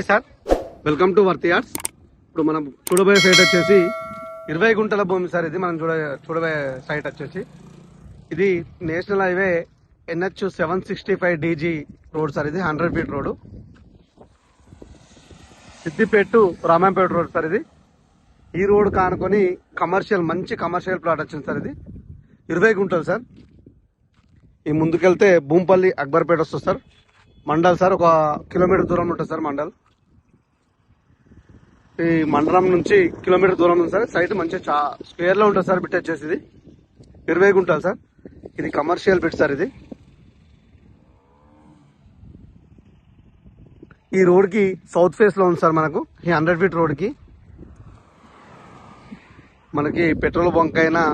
Hi sir, welcome to Worthy Arts. ఇప్పుడు మనం చూడబోయే సైట్ వచ్చేసి 20 గుంటల భూమి సార్. ఇది మనం చూడబోయే సైట్ వచ్చేసి ఇది national highway NH 765 DG road sir. ఇది 100 feet road, Siddipet Ramampet road sir. ఇది ఈ రోడ్ కానుకొని మంచి కమర్షియల్ ప్లాట్ వచ్చింది సార్. ఇది 20 గుంటలు సార్. ఈ ముందుకెళ్తే భూంపల్లి అక్బర్పేట వస్తుంది సార్. మండల్ సార్, 1 కిలోమీటర్ దూరంలో ఉంటుంది సార్ మండల్. ఈ మండలం నుంచి కిలోమీటర్ దూరం ఉంది సార్. సైట్ మంచిగా స్క్వేర్ లో ఉంటుంది సార్. బిట్ వచ్చేసి ఇది 20 గుంటలు సార్. ఇది కమర్షియల్ బిట్ సార్. ఇది ఈ రోడ్ కి సౌత్ ఫేస్ లో ఉంది సార్. మనకు ఈ 100 ఫీట్ రోడ్ కి మనకి పెట్రోల్ బంక్ అయినా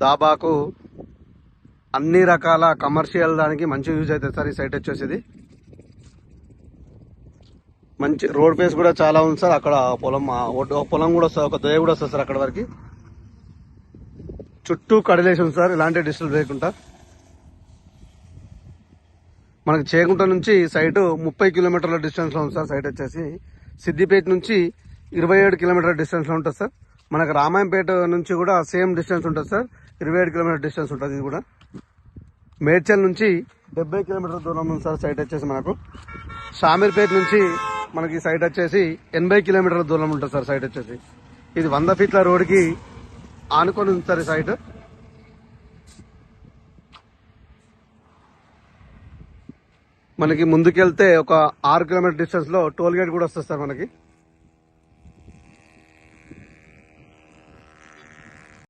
దాబాకు అన్ని రకాల కమర్షియల్ దానికి మంచి యూజ్ అవుతుంది సార్. ఈ సైట్ వచ్చేసి ఇది మంచి రోడ్ ఫేస్ కూడా చాలా ఉంది సార్. అక్కడ పొలం కూడా వస్తుంది, ఒక దయ కూడా వస్తుంది సార్. అక్కడ వరకు చుట్టూ కడిలేసి ఉంది సార్, ఎలాంటి డిస్టర్బ్ లేకుండా. మనకి చేగుంట నుంచి సైట్ 30 కిలోమీటర్ల డిస్టెన్స్ లో ఉంది సార్. సైట్ వచ్చేసి సిద్దిపేట నుంచి 27 కిలోమీటర్ల డిస్టెన్స్ లో ఉంటుంది సార్. మనకు రామాయంపేట నుంచి కూడా సేమ్ డిస్టెన్స్ ఉంటుంది సార్. 27 కిలోమీటర్ డిస్టెన్స్ ఉంటుంది. ఇది కూడా మేడ్చల్ నుంచి 70 కిలోమీటర్ల దూరం ఉంది సార్. సైట్ వచ్చేసి మనకు షామీర్పేట నుంచి మనకి సైట్ వచ్చేసి 80 కిలోమీటర్ల దూరం ఉంటుంది సార్. సైట్ వచ్చేసి ఇది 100 ఫీట్ల రోడ్ కి ఆనుకొని ఉంది సార్. ఈ సైట్ మనకి ముందుకెళ్తే ఒక 6 కిలోమీటర్ డిస్టెన్స్ లో టోల్ గేట్ కూడా వస్తుంది సార్ మనకి.